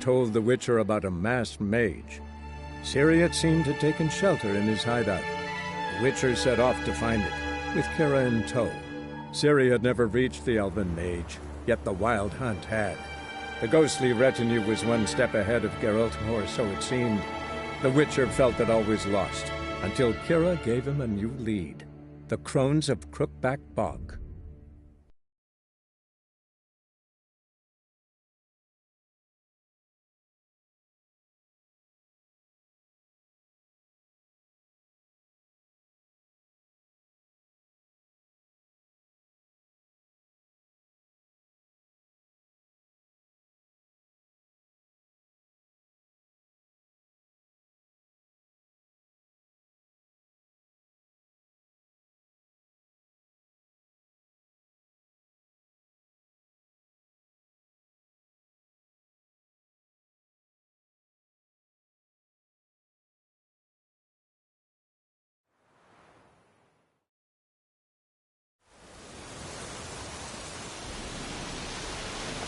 told the Witcher about a masked mage. Ciri seemed to have taken shelter in his hideout. The Witcher set off to find it, with Kira in tow. Ciri had never reached the elven mage, yet the Wild Hunt had. The ghostly retinue was one step ahead of Geralt, or so it seemed. The Witcher felt that all was lost, until Kira gave him a new lead. The Crones of Crookback Bog.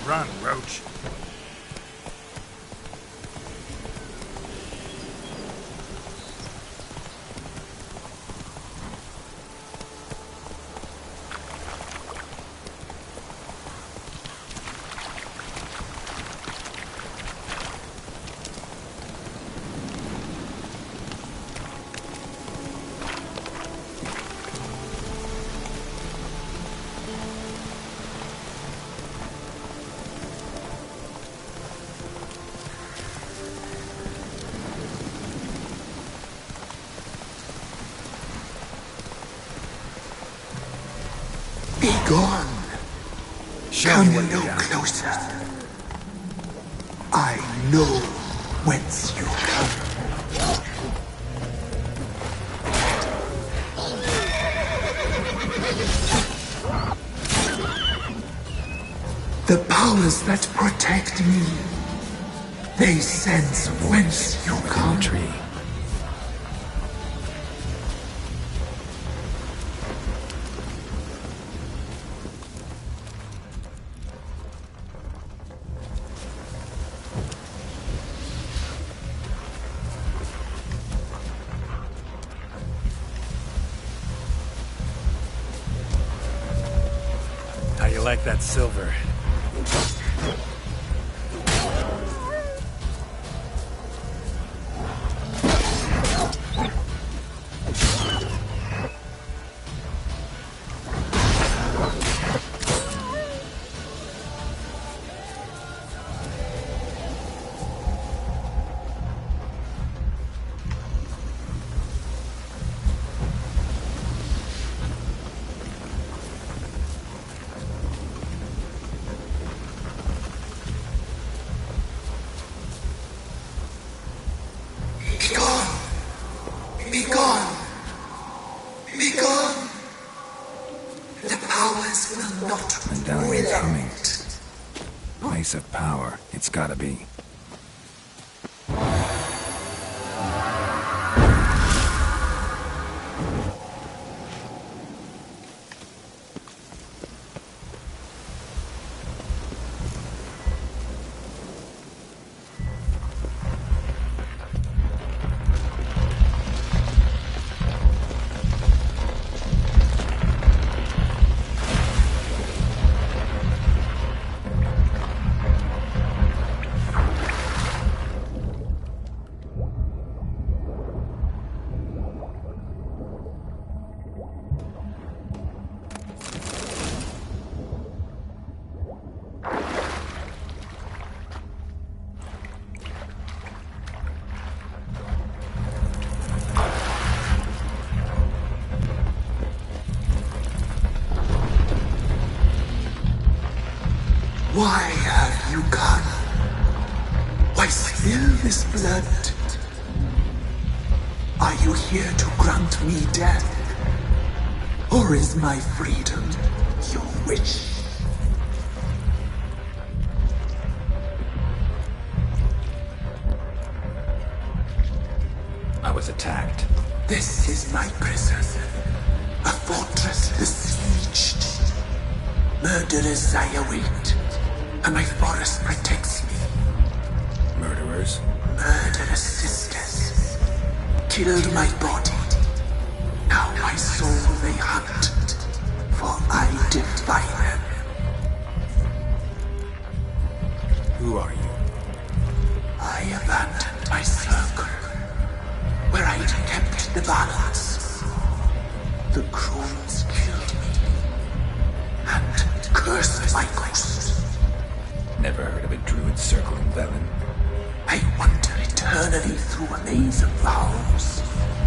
Run, Roach. Be gone. Come no closer. I know whence you come. The powers that protect me, they sense whence you come. Tree. How you like that silver? Be gone! Be gone! The powers will not And down it's coming. relent. Place of power. It's gotta be. Why have you come? Why spill this blood? Are you here to grant me death? Or is my freedom your wish? I was attacked. This is my prison. A fortress besieged. Murderers I await, and my forest protects me. orders. Murderous sisters killed my body. Now my soul they hunt, for I defy them. Who are you? I abandoned my circle, where I'd kept the balance. The crones killed me, and cursed my ghost. Never heard of a druid circling Velen. I wander eternally through a maze of vows,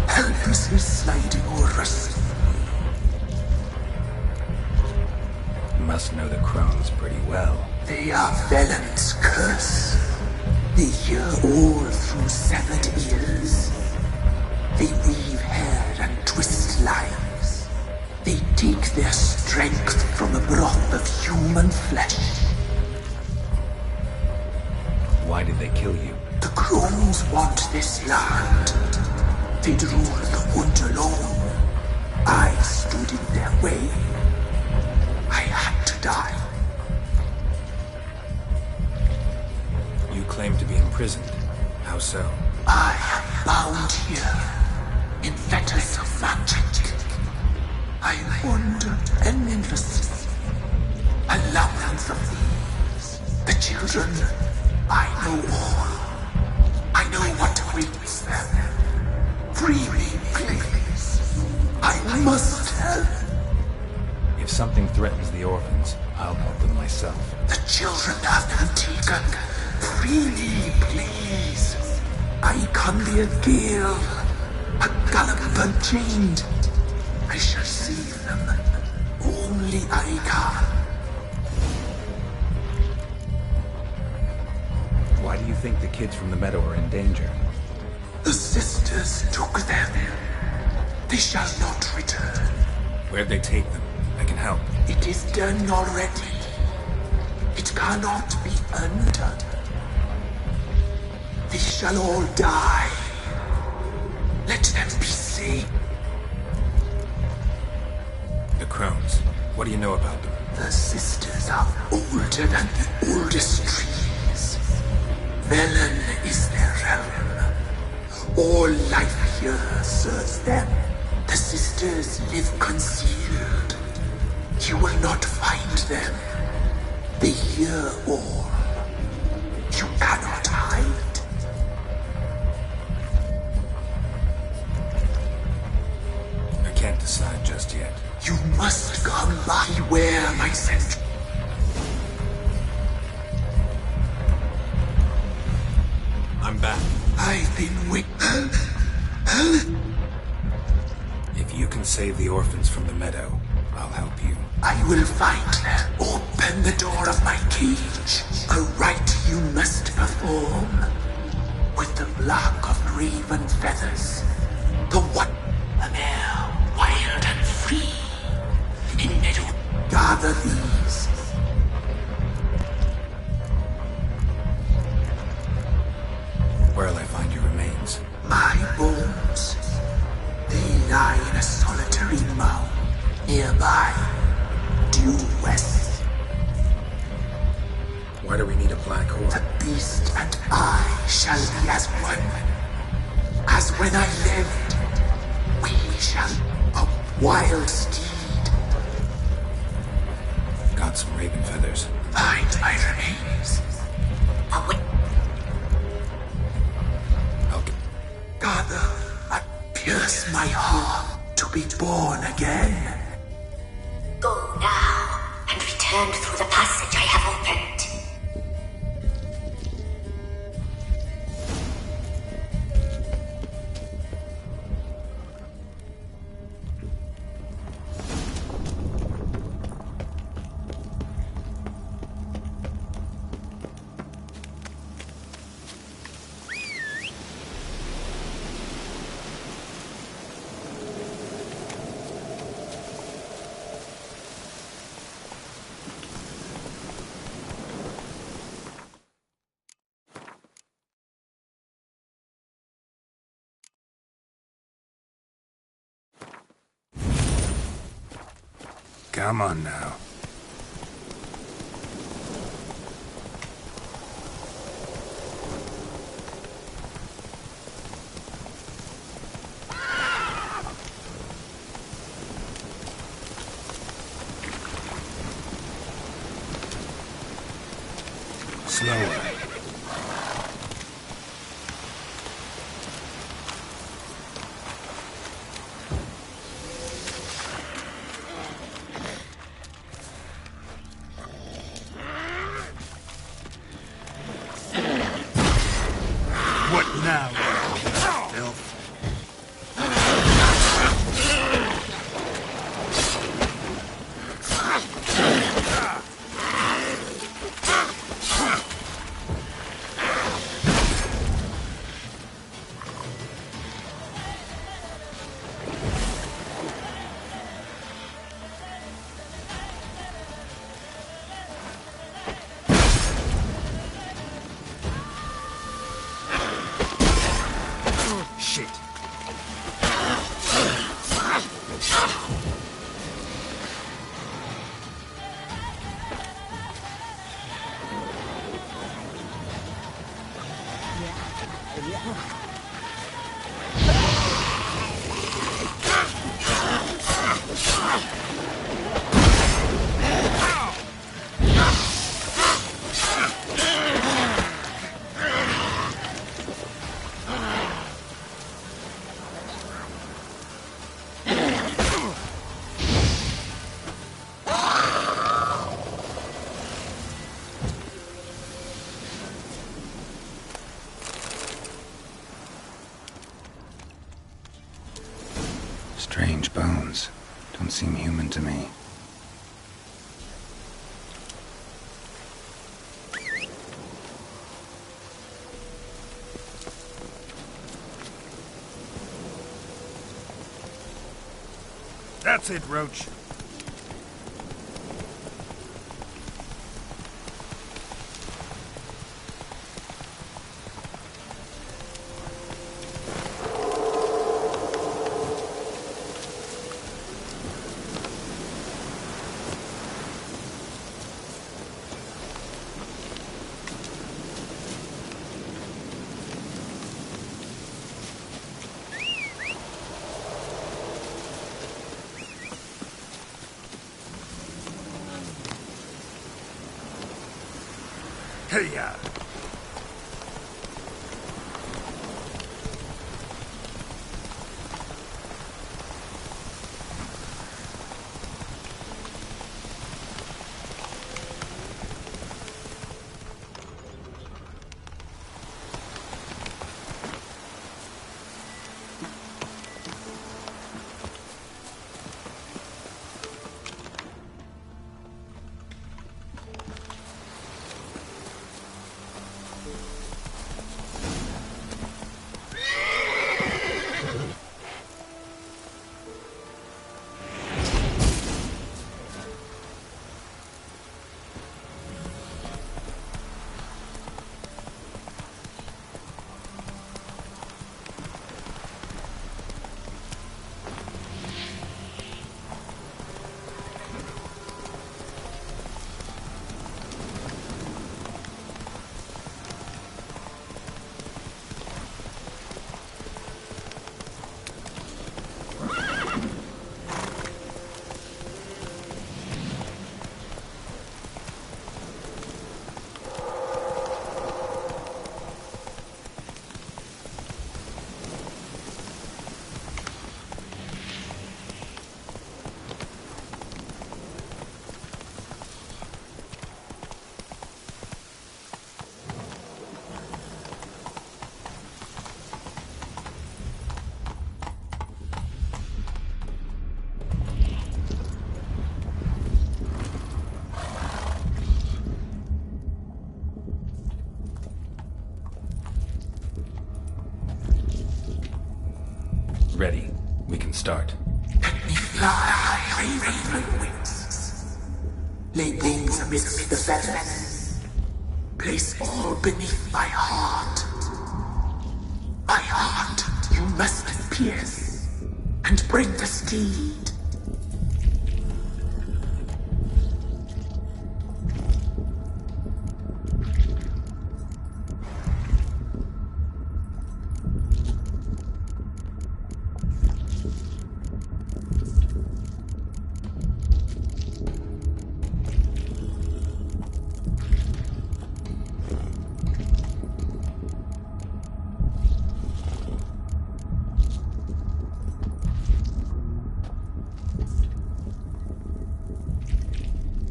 helplessly sliding o'er us. You must know the crones pretty well. They are Velen's curse. They hear all through severed ears. They weave hair and twist lives. They take their strength from a broth of human flesh. Why did they kill you? The crones want this land. They'd rule the wood alone. I stood in their way. I had to die. You claim to be imprisoned. How so? I am bound here, in fetters of magic. I wander endlessly, a labyrinth of thieves. The children, I know all. I know what awaits them. Free me, please. I must help. If something threatens the orphans, I'll help them myself. The children have been taken. Free me, please. I can be a gale, a gallop unchained. I shall save them. Only I can. Why do you think the kids from the meadow are in danger? The sisters took them. They shall not return. Where'd they take them? I can help. It is done already. It cannot be undone. They shall all die. Let them be saved. The crones. What do you know about them? The sisters are older than the oldest trees. Velen is their realm. All life here serves them. The sisters live concealed. You will not find them. They hear all. You cannot hide. I can't decide just yet. You must come by where my scent. I'm back. I've been waiting. If you can save the orphans from the meadow, I'll help you. I will find them. Open the door of my cage. A rite you must perform. With the block of raven feathers. The one. A mare, wild and free. In meadow. Gather these. Where'll I find your remains? My bones. They lie in a solitary mound. Nearby. Due west. Why do we need a black horse? The beast and I shall be as one. As when I lived. We shall. A wild steed. Got some raven feathers. Find my remains. I'll Gather and pierce my heart to be born again. Go now and return through the passage I have opened. Come on now. What now? Filth. Shit. Strange bones. Don't seem human to me. That's it, Roach. Hey-ya! Ready. We can start. Let me fly, raven wings. Lay wings amidst the feathers. Place all beneath my heart. My heart you must pierce, and bring the steed.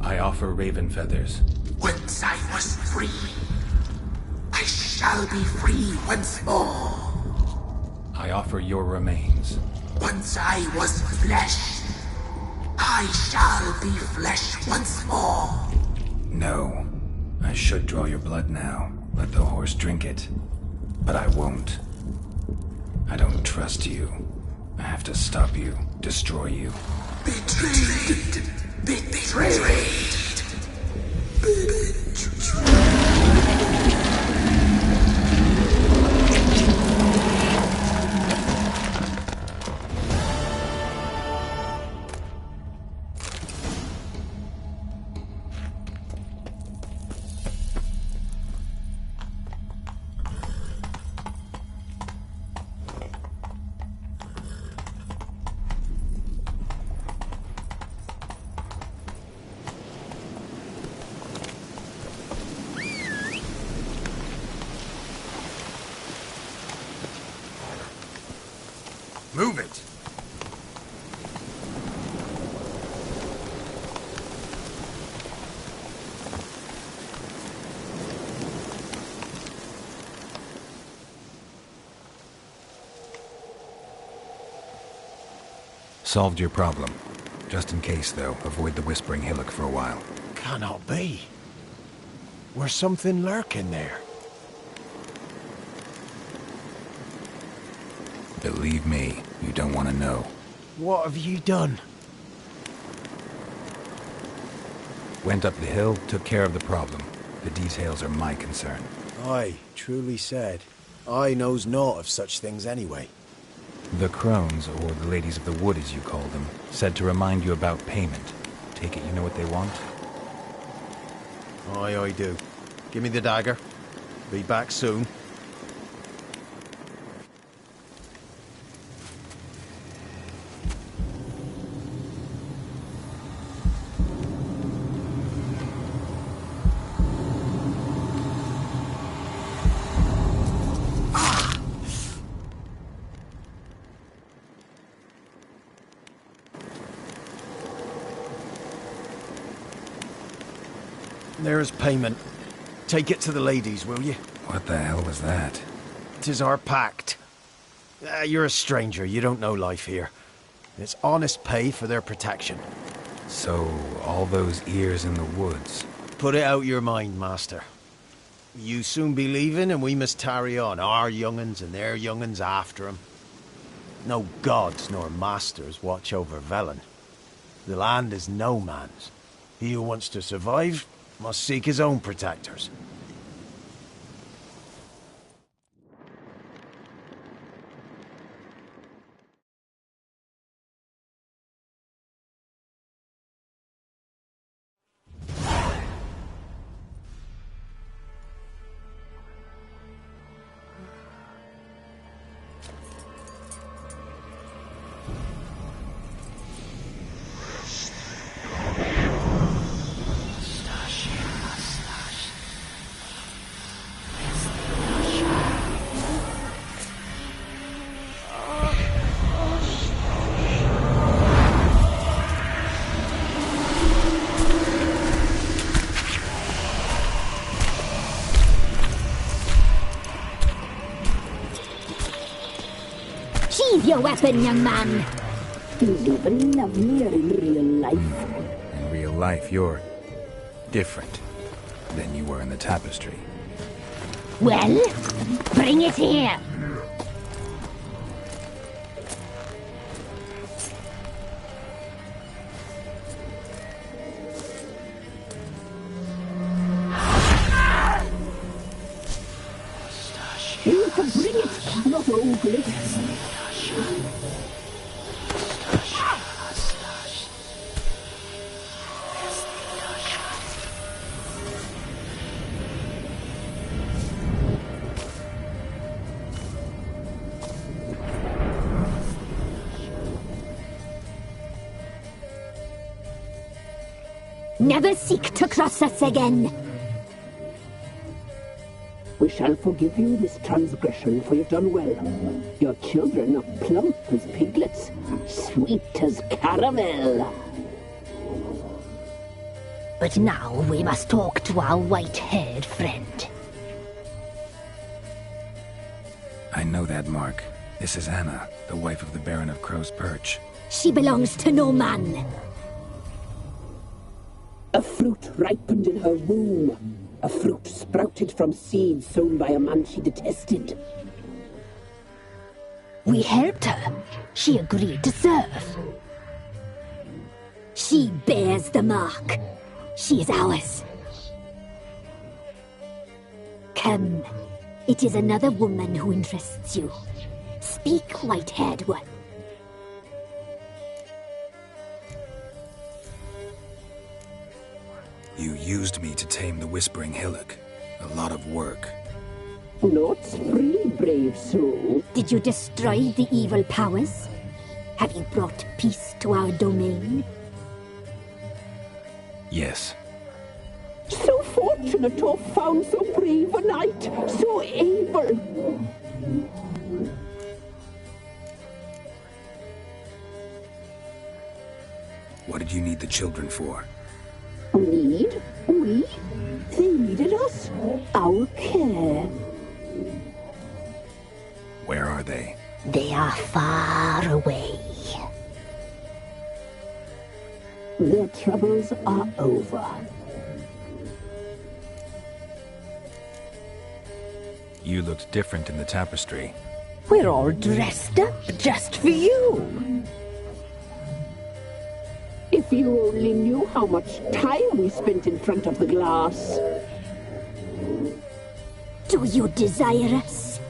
I offer raven feathers. Once I was free, I shall be free once more. I offer your remains. Once I was flesh, I shall be flesh once more. No. I should draw your blood now. Let the horse drink it. But I won't. I don't trust you. I have to stop you, destroy you. Betrayed! Betrayed! Move it! Solved your problem. Just in case, though, avoid the Whispering Hillock for a while. Cannot be. There's something lurking there. Believe me, you don't want to know. What have you done? Went up the hill, took care of the problem. The details are my concern. Aye, truly said. I knows naught of such things anyway. The Crones, or the Ladies of the Wood as you call them, said to remind you about payment. Take it you know what they want? Aye, I do. Give me the dagger. Be back soon. There's payment. Take it to the ladies, will you? What the hell was that? 'Tis our pact. You're a stranger, you don't know life here. It's honest pay for their protection. So, all those ears in the woods. Put it out your mind, master. You soon be leaving and we must tarry on, our young'uns and their young'uns after 'em. No gods nor masters watch over Velen. The land is no man's. He who wants to survive must seek his own protectors. Sheathe your weapon, young man. You'd even love me in real life. In real life, you're different than you were in the tapestry. Well, bring it here. You can bring it, not ogle it. Never seek to cross us again. We shall forgive you this transgression, for you've done well. Your children are plump as piglets, sweet as caramel. But now we must talk to our white-haired friend. I know that mark. This is Anna, the wife of the Baron of Crow's Perch. She belongs to no man. A fruit ripened in her womb. A fruit sprouted from seeds sown by a man she detested. We helped her. She agreed to serve. She bears the mark. She is ours. Come. It is another woman who interests you. Speak, white-haired one. You used me to tame the Whispering Hillock. A lot of work. Naught's free, brave soul. Did you destroy the evil powers? Have you brought peace to our domain? Yes. So fortunate to have found so brave a knight, so able. What did you need the children for? Need? We? They needed us. Our care. Where are they? They are far away. Their troubles are over. You looked different in the tapestry. We're all dressed up just for you. If you only knew how much time we spent in front of the glass. Do you desire us?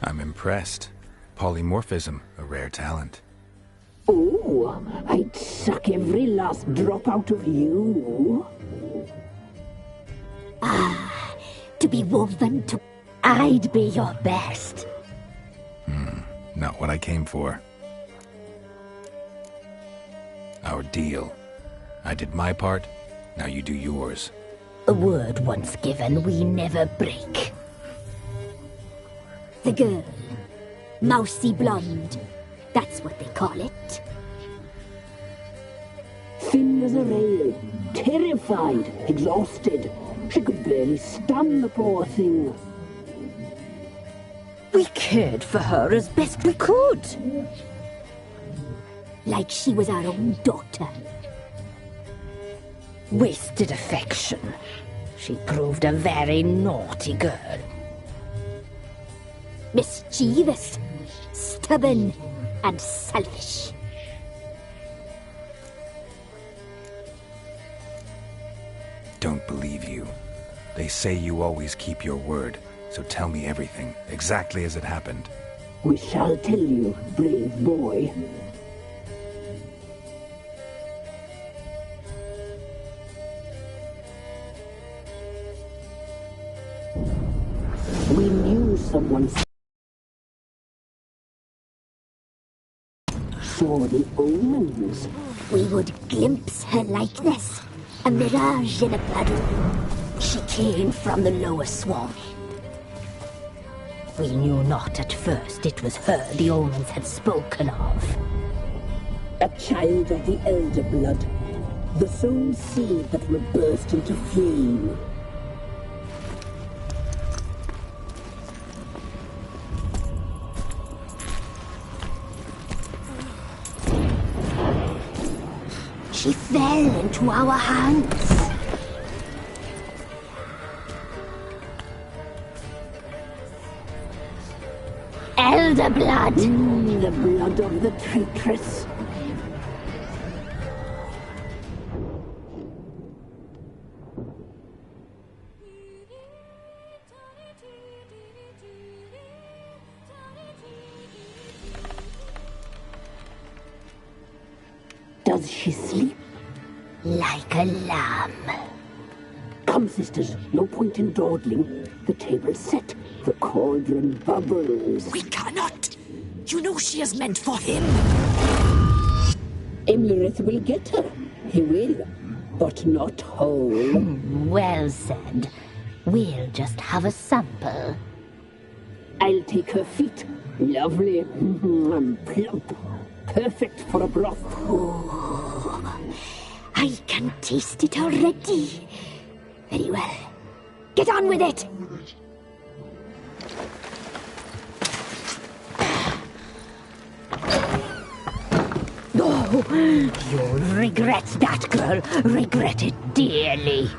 I'm impressed. Polymorphism, a rare talent. Oh, I'd suck every last drop out of you. To be woven to... I'd be your best. Not what I came for. Our deal. I did my part, now you do yours. A word once given, we never break. The girl. Mousy blonde. That's what they call it. Thin as a rail, terrified, exhausted. She could barely stand the poor thing. We cared for her as best we could. Like she was our own daughter. Wasted affection. She proved a very naughty girl. Mischievous, stubborn, and selfish. Don't believe you. They say you always keep your word, so tell me everything, exactly as it happened. We shall tell you, brave boy. We knew someone saw the omens. We would glimpse her like this, a mirage in a puddle. She came from the lower swamp. We knew not at first it was her the omens had spoken of. A child of the elder blood, the sown seed that will burst into flame. She fell into our hands. Elder blood. The blood of the traitress. Does she sleep? Like a lamb. Come, sisters, no point in dawdling. The table's set. The cauldron bubbles. We cannot! You know she is meant for him! Imlerith will get her. He will, but not whole. Well said. We'll just have a sample. I'll take her feet. Lovely. Plump. Perfect for a broth. I can taste it already. Very well. Get on with it! Oh, you'll regret that, girl. Regret it dearly.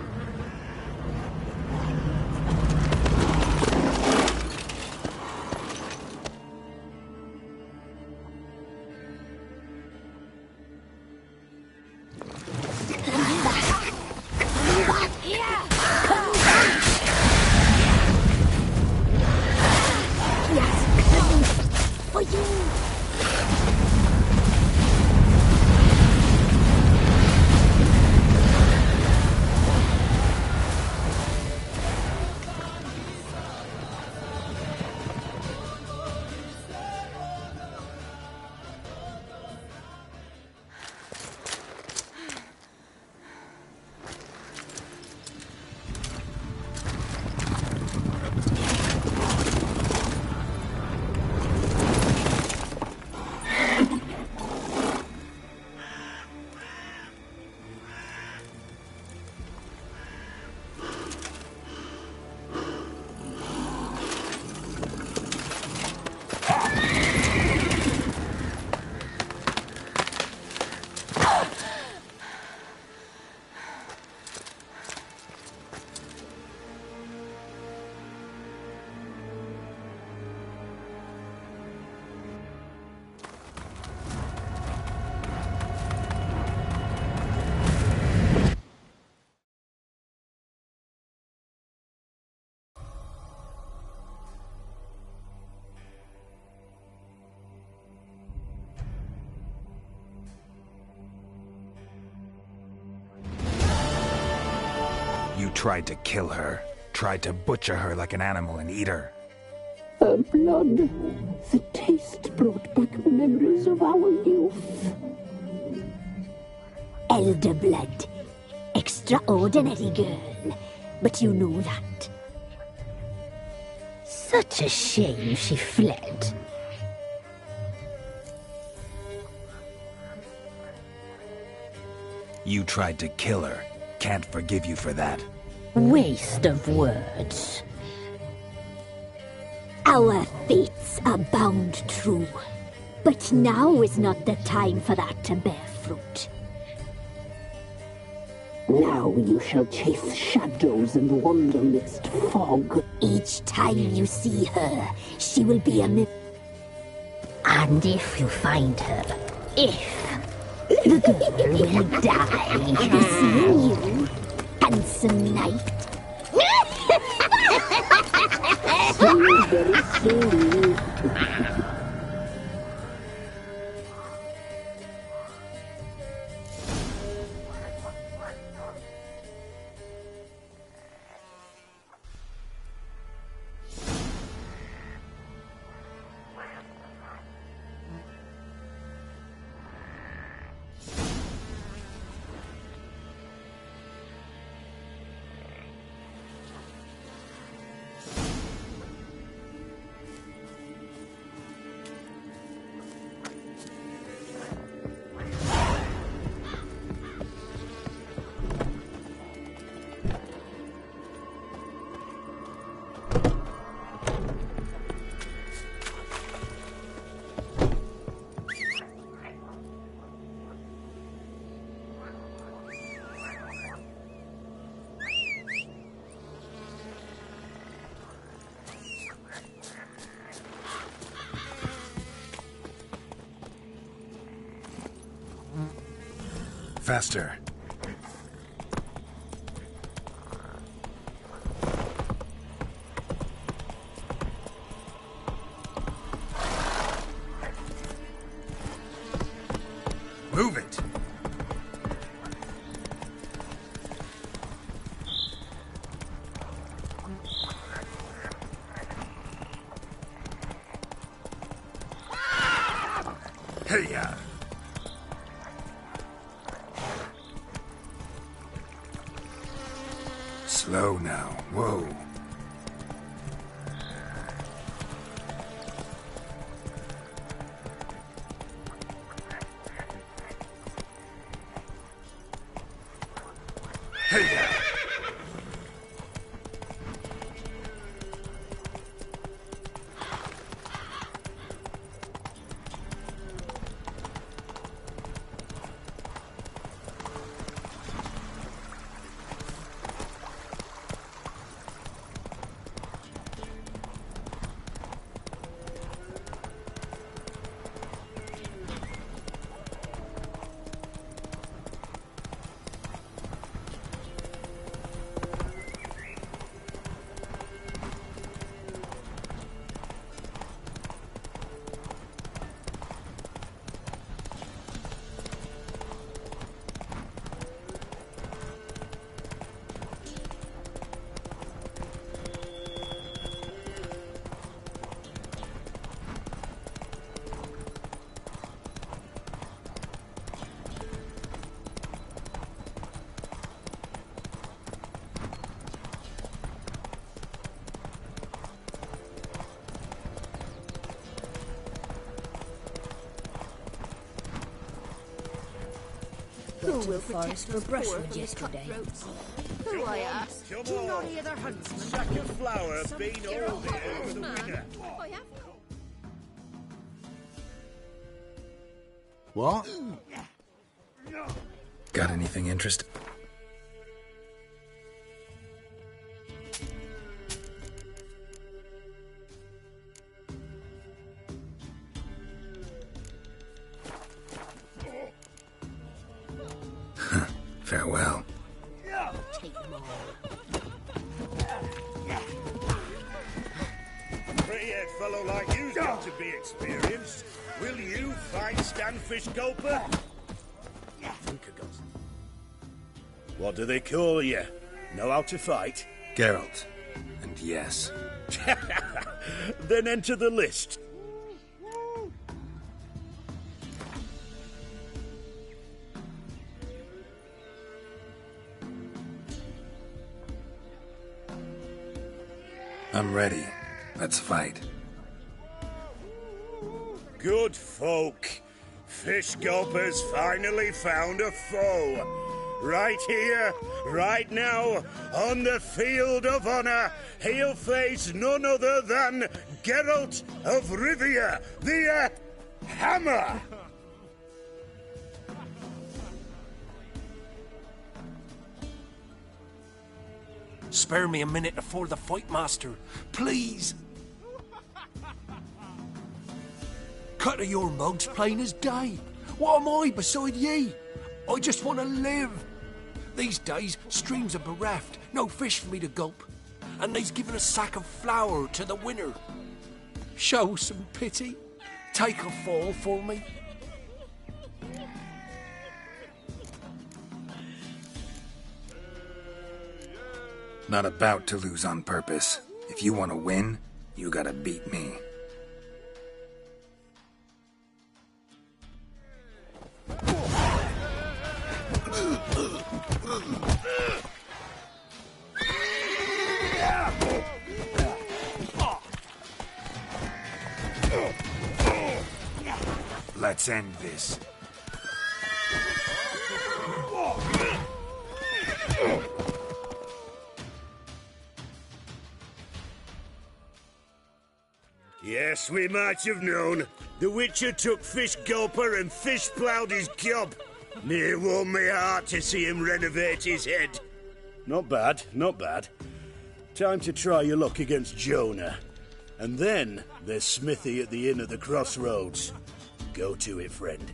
You tried to kill her. Tried to butcher her like an animal and eat her. Her blood. The taste brought back memories of our youth. Elder blood. Extraordinary girl. But you know that. Such a shame she fled. You tried to kill her. Can't forgive you for that. Waste of words. Our fates are bound true. But now is not the time for that to bear fruit. Now you shall chase shadows and wander midst fog. Each time you see her, she will be a and if you find her, the girl will die. Seeing you, handsome knight. So very soon. Faster. Move it. Hey-ya. Slow now. Whoa. Hey-ya. to the forest for brushwood yesterday. Who I ask? Come Do you not on. hear their huntsman? Sack of flour being all there for the winner. I have. What? Got anything interesting? Farewell. Take them all. Grey-haired fellow like you's got to be experienced. Will you fight Stanfish Gulper? What do they call you? Know how to fight? Geralt. And yes. Then enter the list. I'm ready. Let's fight. Good folk. Fish Gulper's finally found a foe. Right here, right now, on the field of honor, he'll face none other than Geralt of Rivia, the Hammer. Spare me a minute before the fight, Master. Please. Cut of your mug's plain as day. What am I beside ye? I just want to live. These days, streams are bereft. No fish for me to gulp. And they's given a sack of flour to the winner. Show some pity. Take a fall for me. Not about to lose on purpose. If you want to win, you gotta beat me. Let's end this. Yes, we might have known. The Witcher took Fish Gulper and fish-ploughed his gob. Near warmed me heart to see him renovate his head. Not bad, not bad. Time to try your luck against Jonah. And then there's Smithy at the Inn of the Crossroads. Go to it, friend.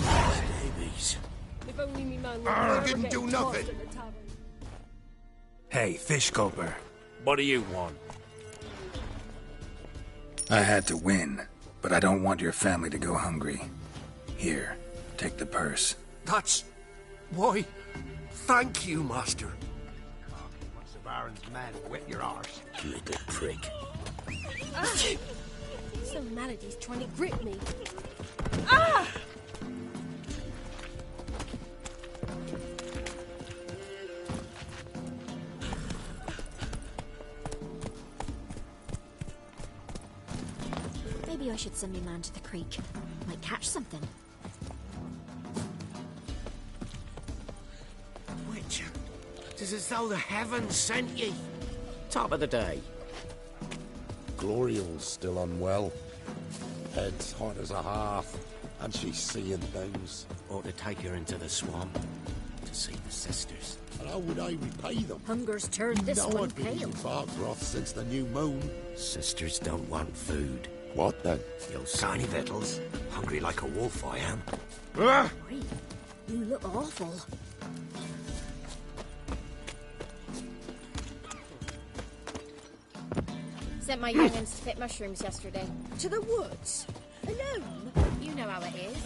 Babies. If only me man I didn't do nothing. Hey, Fish Gulper. What do you want? I had to win, but I don't want your family to go hungry. Here, take the purse. That's... why... thank you, Master. Once the Baron's men whip your arse. Little prick. So Melody's trying to grip me. Maybe I should send me man to the creek. Might catch something. Witcher, it's as though the heavens sent ye. Top of the day. Gloriel's still unwell. Head's hot as a hearth, and she's seeing things. Ought to take her into the swamp to see the sisters. And how would I repay them? Hunger's turned this No, one I've been pale. eating Fargroth since the new moon. Sisters don't want food. What then? You'll tiny victuals. Hungry like a wolf I am. Wait, you look awful. Sent my young'uns to pick mushrooms yesterday. To the woods? Alone? You know how it is.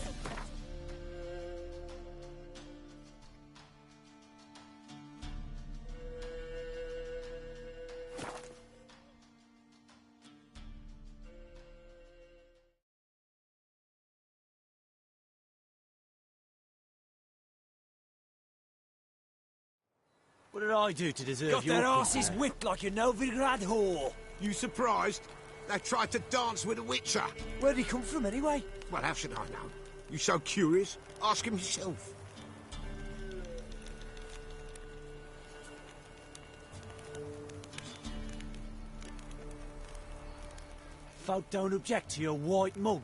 What did I do to deserve Got your their asses company? whipped like a Novigrad whore. You surprised? They tried to dance with a Witcher. Where'd he come from anyway? Well, how should I know? You so curious? Ask him yourself. folk don't object to your white mug.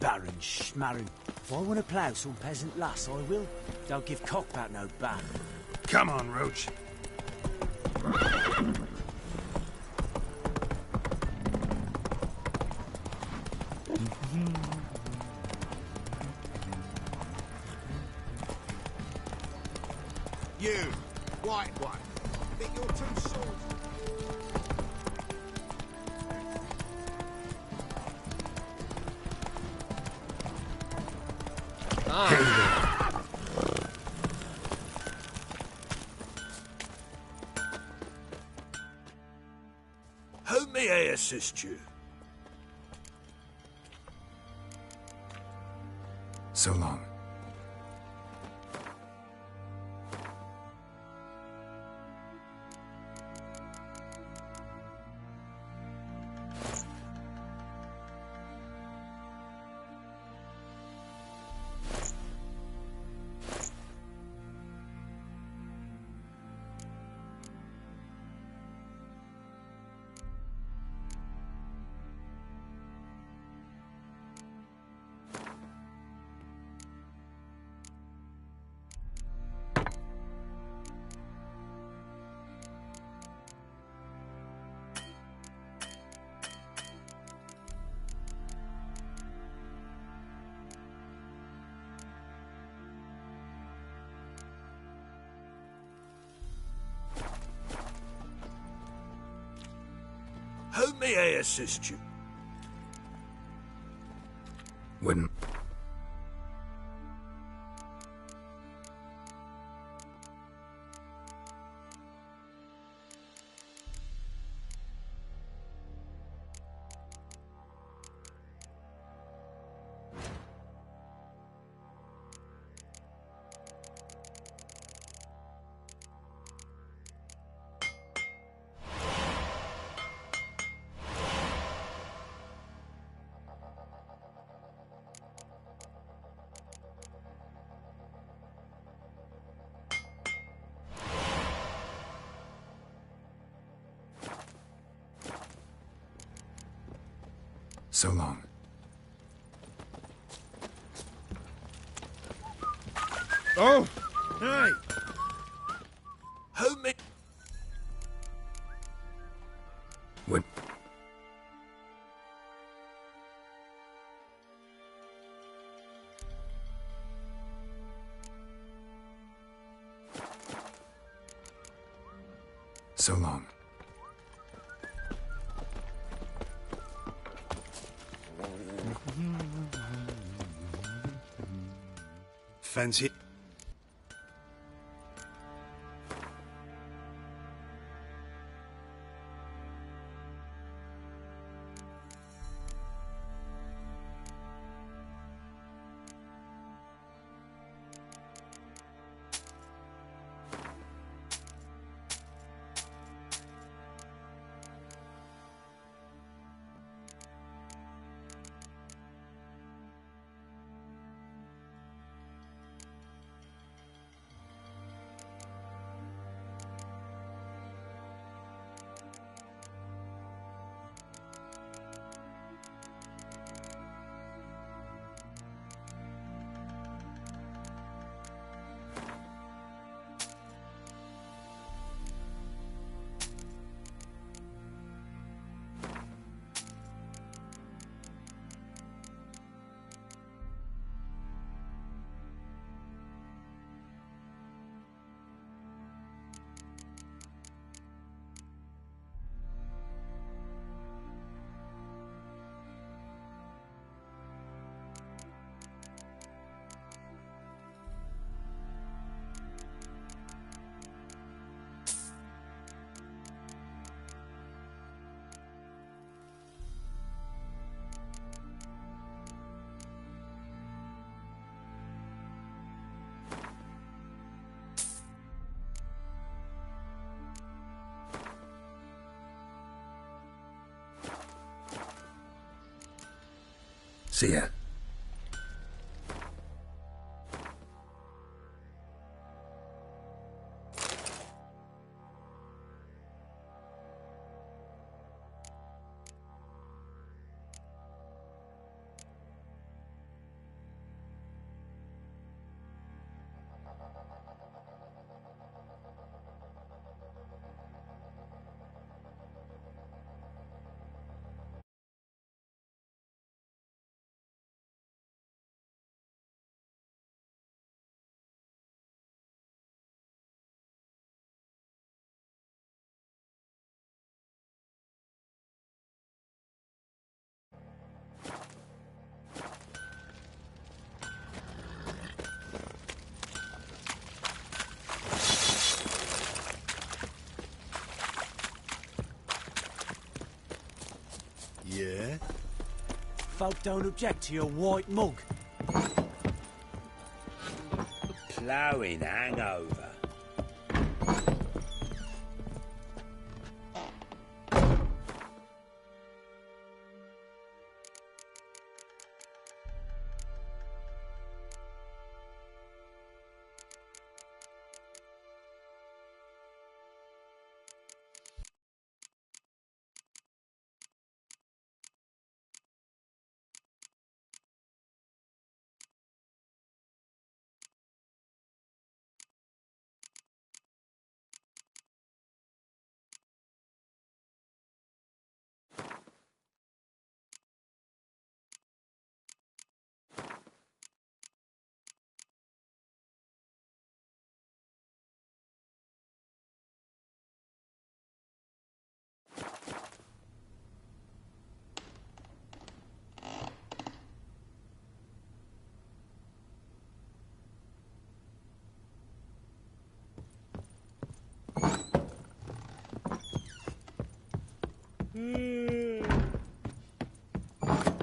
Baron Schmarren. If I want to plough some peasant lass, I will. Don't give cock back no ban. Come on, Roach. You, white one. Think you're too short. How may I assist you? So long. How may I assist you? Wouldn't. So long. Oh! Hey! How many... Would. So long. Fancy. See ya. folk don't object to your white mug. Ploughing hangover.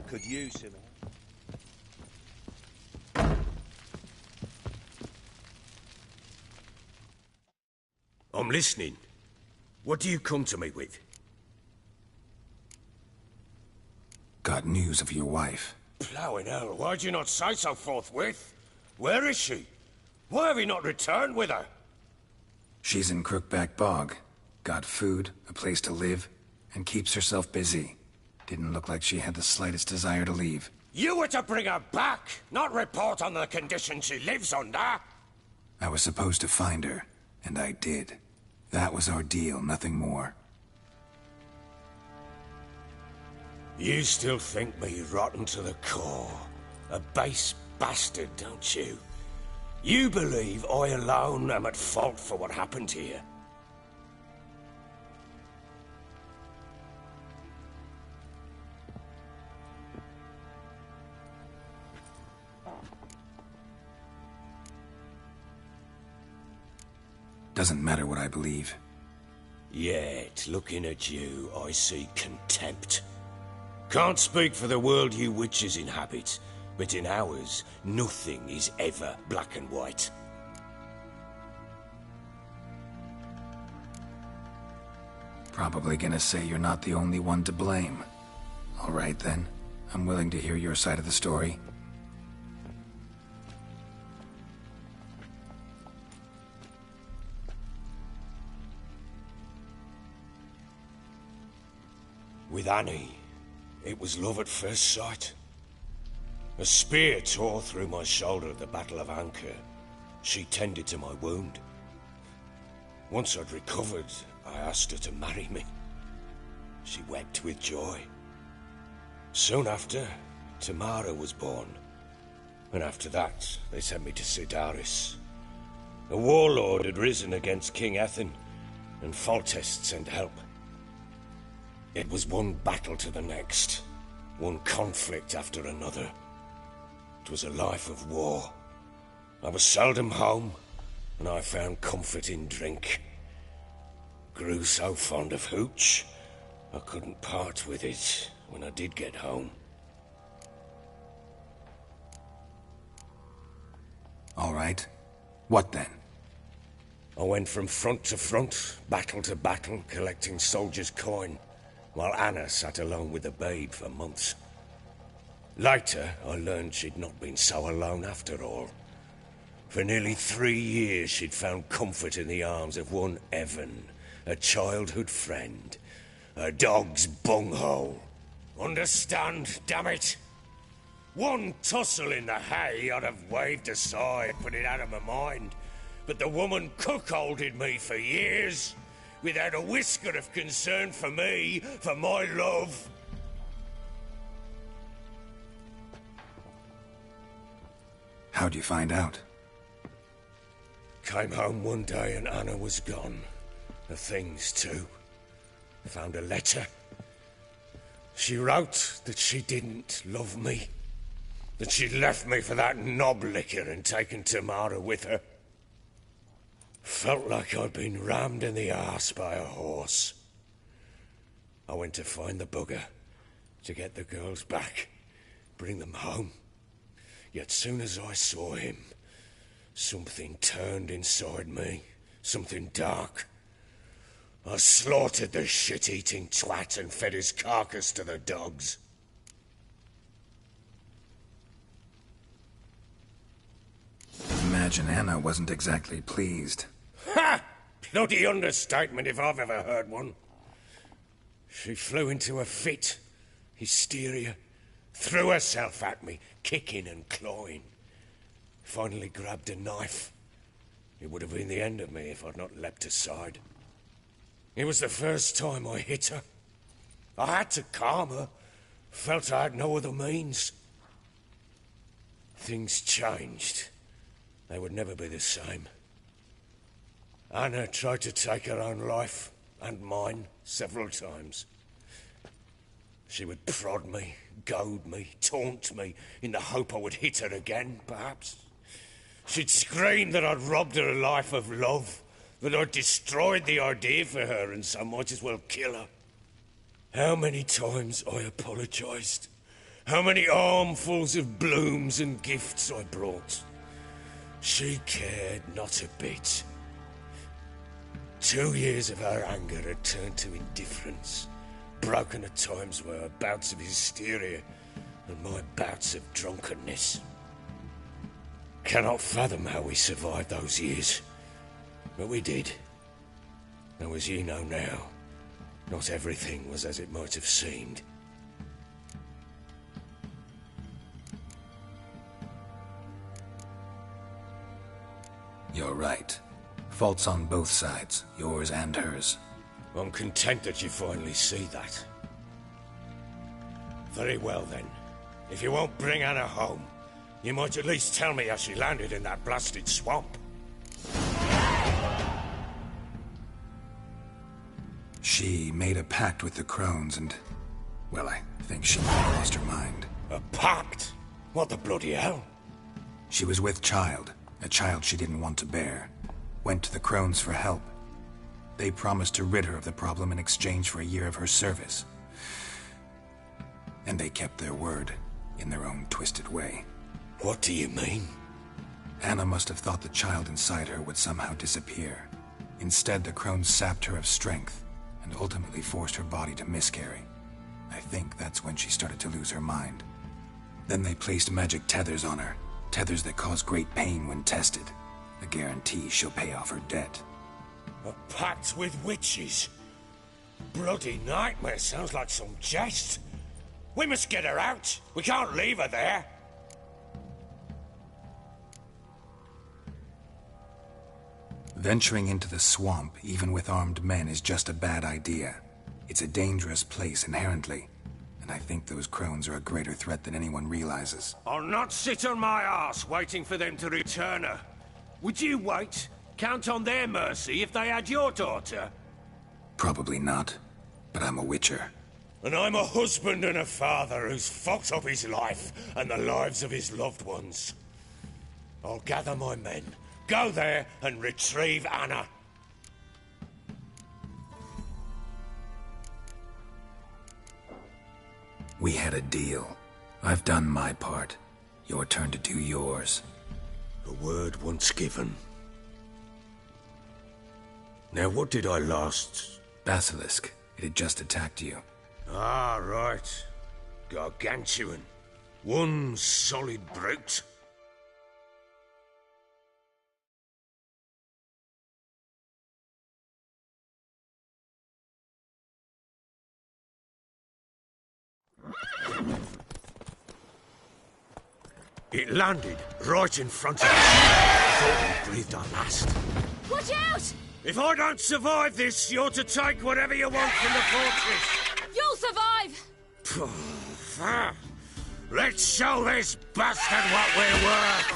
Could use some help. I'm listening. What do you come to me with? Got news of your wife. Ploughing hell, why'd you not say so forthwith? Where is she? Why have you not returned with her? She's in Crookback Bog. Got food, a place to live, and keeps herself busy. Didn't look like she had the slightest desire to leave. You were to bring her back, not report on the conditions she lives under. I was supposed to find her, and I did. That was our deal, nothing more. You still think me rotten to the core. A base bastard, don't you? You believe I alone am at fault for what happened here. Doesn't matter what I believe. Yet, looking at you, I see contempt. Can't speak for the world you witches inhabit, but in ours, nothing is ever black and white. Probably gonna say you're not the only one to blame. All right then, I'm willing to hear your side of the story. With Annie, it was love at first sight. A spear tore through my shoulder at the Battle of Anchor. She tended to my wound. Once I'd recovered, I asked her to marry me. She wept with joy. Soon after, Tamara was born. And after that, they sent me to Sidaris. A warlord had risen against King Ethan, and Foltest sent help. It was one battle to the next, one conflict after another. It was a life of war. I was seldom home, and I found comfort in drink. Grew so fond of hooch, I couldn't part with it when I did get home. All right. What then? I went from front to front, battle to battle, collecting soldiers' coin, while Anna sat alone with the babe for months. Later, I learned she'd not been so alone after all. For nearly 3 years, she'd found comfort in the arms of one Evan, a childhood friend. A dog's bunghole. Understand, damn it? One tussle in the hay I'd have waved aside, put it out of my mind. But the woman cuckolded me for years, without a whisker of concern for me, for my love. How'd you find out? Came home one day and Anna was gone. The things too. Found a letter. She wrote that she didn't love me. That she'd left me for that knob licker and taken Tamara with her. Felt like I'd been rammed in the arse by a horse. I went to find the bugger, to get the girls back. bring them home. Yet soon as I saw him, something turned inside me, something dark. I slaughtered the shit-eating twat and fed his carcass to the dogs. Imagine Anna wasn't exactly pleased. Ha! Bloody understatement if I've ever heard one. She flew into a fit, hysteria, threw herself at me, kicking and clawing. Finally grabbed a knife. It would have been the end of me if I'd not leapt aside. It was the first time I hit her. I had to calm her. Felt I had no other means. Things changed. They would never be the same. Anna tried to take her own life, and mine, several times. She would prod me, goad me, taunt me, in the hope I would hit her again, perhaps. She'd scream that I'd robbed her a life of love, that I'd destroyed the idea for her, and so might as well kill her. How many times I apologized. How many armfuls of blooms and gifts I brought. She cared not a bit. 2 years of her anger had turned to indifference, broken at times by her bouts of hysteria and my bouts of drunkenness. Cannot fathom how we survived those years, but we did. Though as you know now, not everything was as it might have seemed. You're right. Faults on both sides, yours and hers. I'm content that you finally see that. Very well then. If you won't bring Anna home, you might at least tell me how she landed in that blasted swamp. She made a pact with the crones and... well, I think she might have lost her mind. A pact? What the bloody hell? She was with child, a child she didn't want to bear. Went to the crones for help. They promised to rid her of the problem in exchange for a year of her service. And they kept their word, in their own twisted way. What do you mean? Anna must have thought the child inside her would somehow disappear. Instead, the crones sapped her of strength, and ultimately forced her body to miscarry. I think that's when she started to lose her mind. Then they placed magic tethers on her, tethers that cause great pain when tested. A guarantee she'll pay off her debt. A pact with witches? Bloody nightmare, sounds like some jest. We must get her out. We can't leave her there. Venturing into the swamp, even with armed men, is just a bad idea. It's a dangerous place inherently, and I think those crones are a greater threat than anyone realizes. I'll not sit on my arse waiting for them to return her. Would you wait? Count on their mercy if they had your daughter? Probably not, but I'm a witcher. And I'm a husband and a father who's fucked up his life and the lives of his loved ones. I'll gather my men, go there and retrieve Anna. We had a deal. I've done my part. Your turn to do yours. A word once given. Now, what did I last... Basilisk. It had just attacked you. Ah, right. Gargantuan. One solid brute. It landed right in front of us. I thought we breathed our last. Watch out! If I don't survive this, you're to take whatever you want from the fortress. You'll survive! Let's show this bastard what we're worth.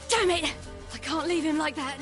Damn it! I can't leave him like that.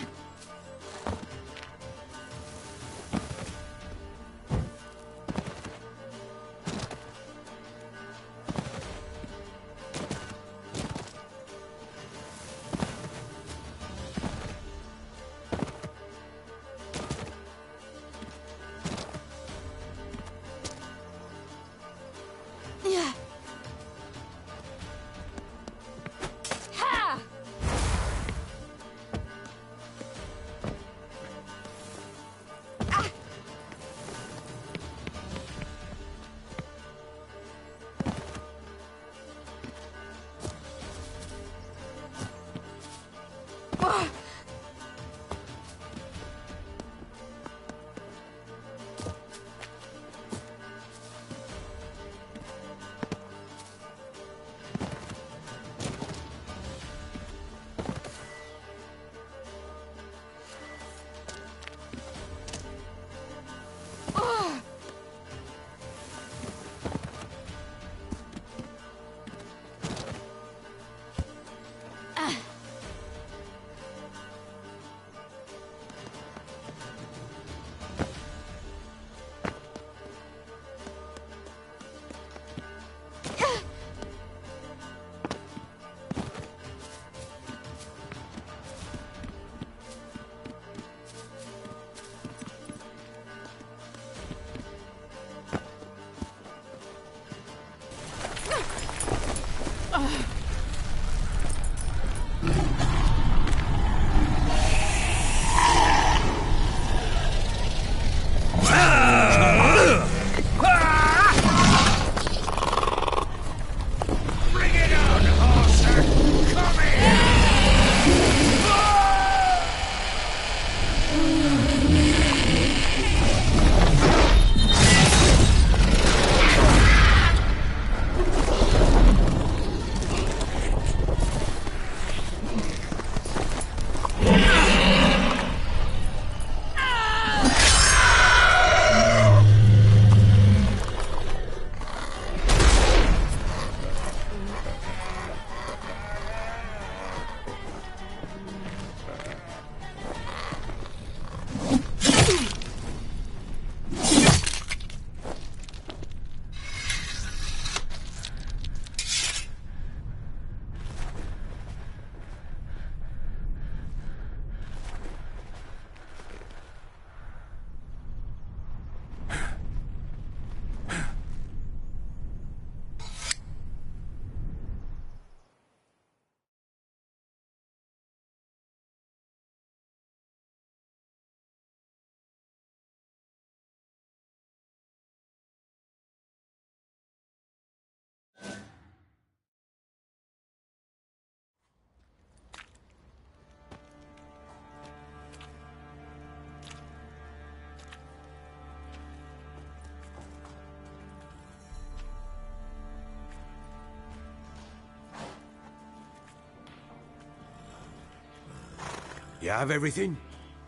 You have everything?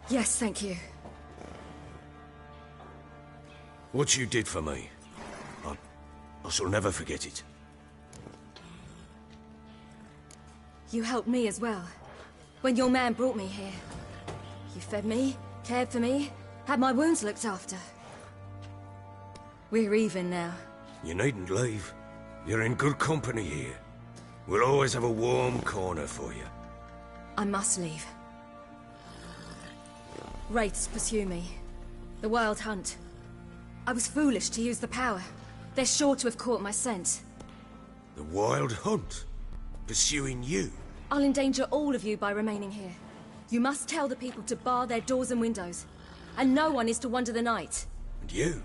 Yes, thank you. What you did for me, I shall never forget it. You helped me as well. When your man brought me here. You fed me, cared for me, had my wounds looked after. We're even now. You needn't leave. You're in good company here. We'll always have a warm corner for you. I must leave. Wraiths pursue me. The Wild Hunt. I was foolish to use the power. They're sure to have caught my scent. The Wild Hunt? Pursuing you? I'll endanger all of you by remaining here. You must tell the people to bar their doors and windows. And no one is to wander the night. And you?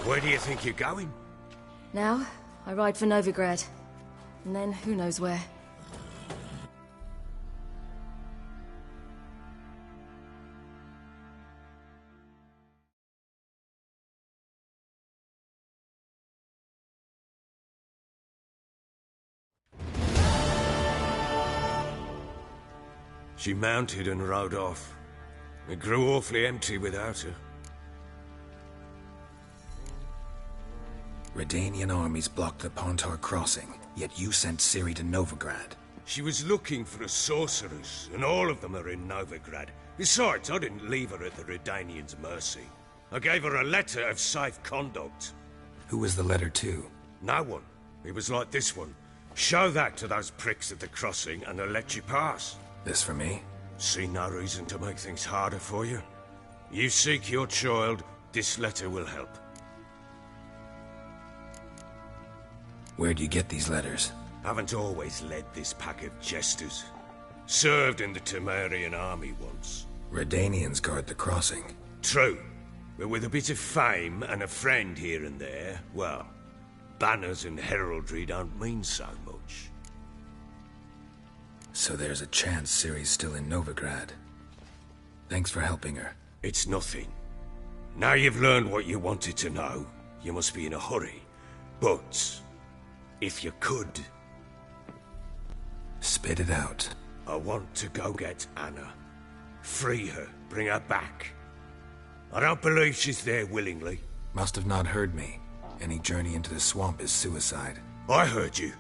Where do you think you're going? Now, I ride for Novigrad. And then, who knows where. She mounted and rode off. It grew awfully empty without her. Redanian armies blocked the Pontar crossing, yet you sent Ciri to Novigrad. She was looking for a sorceress, and all of them are in Novigrad. Besides, I didn't leave her at the Redanians' mercy. I gave her a letter of safe conduct. Who was the letter to? No one. It was like this one. Show that to those pricks at the crossing, and they'll let you pass. This for me? See no reason to make things harder for you. You seek your child, this letter will help. Where'd you get these letters? Haven't always led this pack of jesters. Served in the Temerian army once. Redanians guard the crossing. True. But with a bit of fame and a friend here and there, well, banners and heraldry don't mean so much. So there's a chance Ciri's still in Novigrad. Thanks for helping her. It's nothing. Now you've learned what you wanted to know, you must be in a hurry. But, if you could... Spit it out. I want to go get Anna. Free her, bring her back. I don't believe she's there willingly. Must have not heard me. Any journey into the swamp is suicide. I heard you,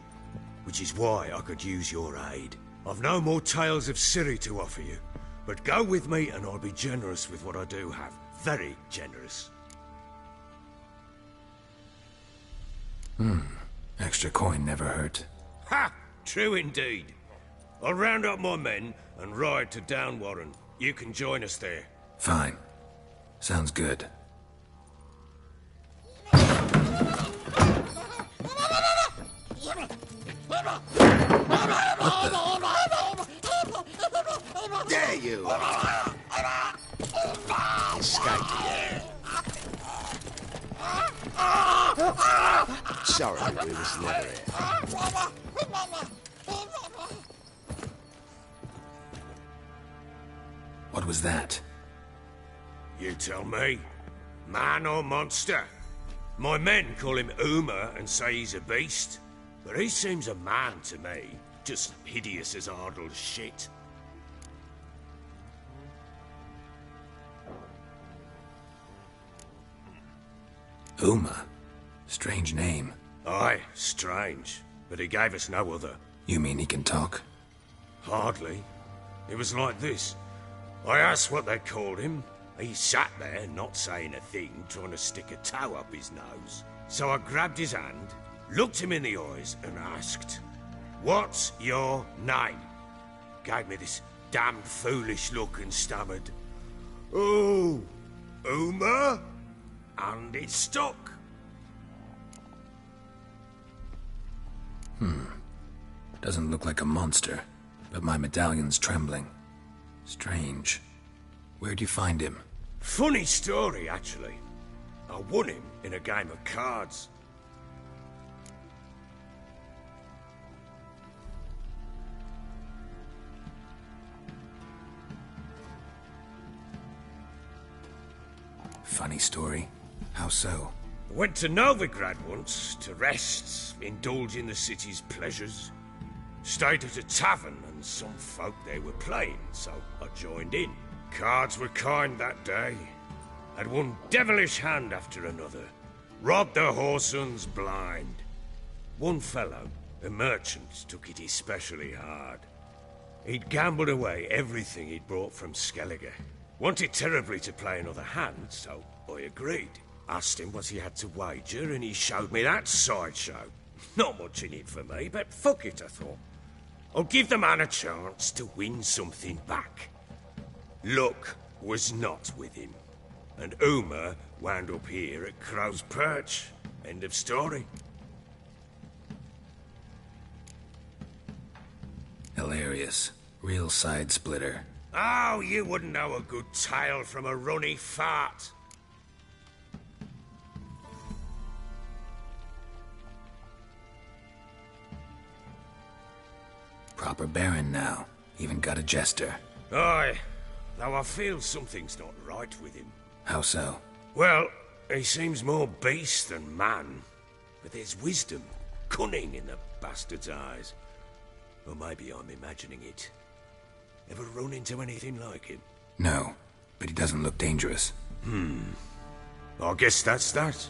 which is why I could use your aid. I've no more tales of Ciri to offer you, but go with me and I'll be generous with what I do have. Very generous. Extra coin never hurt. Ha! True indeed. I'll round up my men and ride to Downwarren. You can join us there. Fine. Sounds good. There you are. Escaped again. Sorry, we was never here. What was that? You tell me. Man or monster? My men call him Uma and say he's a beast. But he seems a man to me. Just hideous as Ardle's shit. Uma? Strange name. Aye, strange. But he gave us no other. You mean he can talk? Hardly. It was like this. I asked what they called him. He sat there, not saying a thing, trying to stick a toe up his nose. So I grabbed his hand, looked him in the eyes, and asked, "What's your name?" Gave me this damned foolish look and stammered, "Oh, Uma?" And it stuck. Doesn't look like a monster, but my medallion's trembling. Strange. Where'd you find him? Funny story, actually. I won him in a game of cards. Funny story. How so? Went to Novigrad once to rest, indulge in the city's pleasures. Stayed at a tavern and some folk there were playing, so I joined in. Cards were kind that day. Had one devilish hand after another. Robbed the whoresun's blind. One fellow, a merchant, took it especially hard. He'd gambled away everything he'd brought from Skellige. Wanted terribly to play another hand, so I agreed. Asked him what he had to wager, and he showed me that sideshow. Not much in it for me, but fuck it, I thought. I'll give the man a chance to win something back. Luck was not with him, and Uma wound up here at Crow's Perch. End of story. Hilarious. Real side splitter. Oh, you wouldn't know a good tale from a runny fart. Proper Baron now. Even got a jester. Aye, though I feel something's not right with him. How so? Well, he seems more beast than man. But there's wisdom, cunning in the bastard's eyes. Or maybe I'm imagining it. Ever run into anything like him? No, but he doesn't look dangerous. I guess that's that.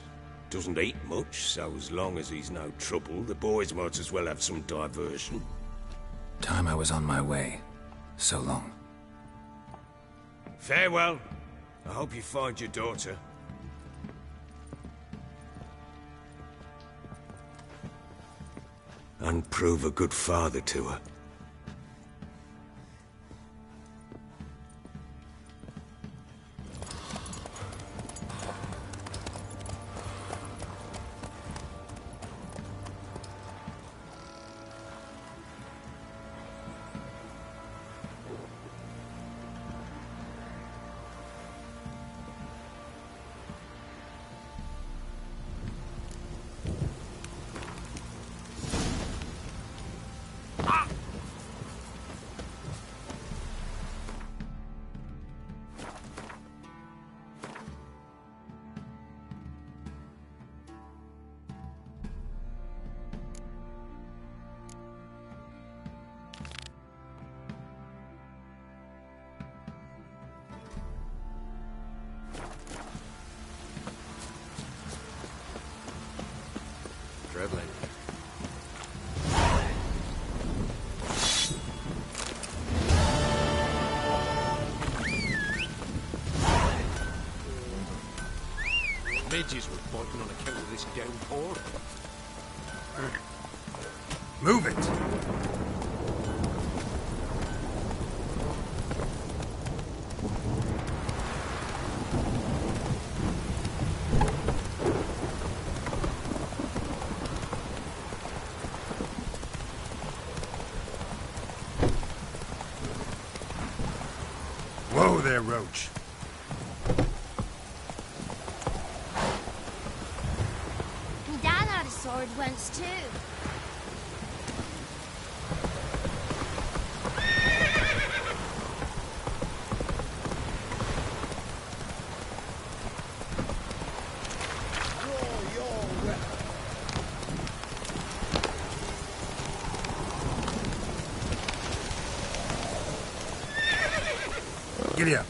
Doesn't eat much, so as long as he's no trouble, the boys might as well have some diversion. Time I was on my way. So long. Farewell. I hope you find your daughter. And prove a good father to her. Dribbling. Midges were biting on account of this downpour. Move it! Whoa there, Roach. My dad had a sword once too. Giddy up.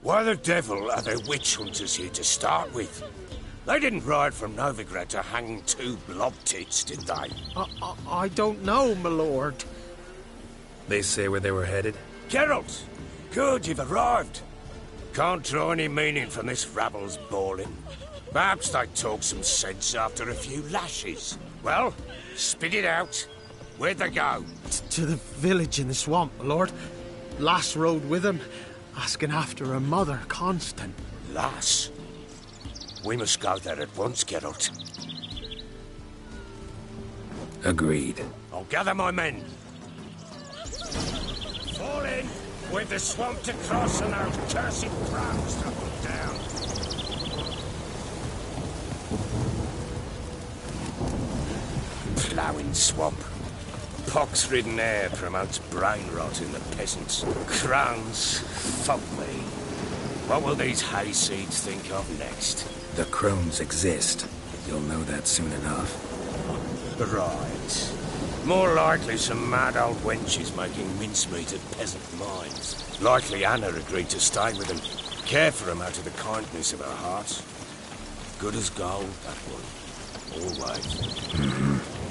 Why the devil are there witch hunters here to start with? They didn't ride from Novigrad to hang two blob tits, did they? I don't know, my lord. They say where they were headed? Geralt! Good, you've arrived. Can't draw any meaning from this rabble's bawling. Perhaps they talk some sense after a few lashes. Well, spit it out. Where'd they go? To the village in the swamp, my lord. Lass rode with him, asking after her mother, constant. Lass? We must go there at once, Geralt. Agreed. I'll gather my men. Fall in! We've the swamp to cross and our cursed crowns to put down. Ploughing swamp. Pox-ridden air promotes brain rot in the peasants. Crowns, fuck me. What will these hayseeds think of next? The crones exist. You'll know that soon enough. Right. More likely some mad old wenches making mincemeat at peasant mines. Likely Anna agreed to stay with them. Care for them out of the kindness of her heart. Good as gold, that one. Always.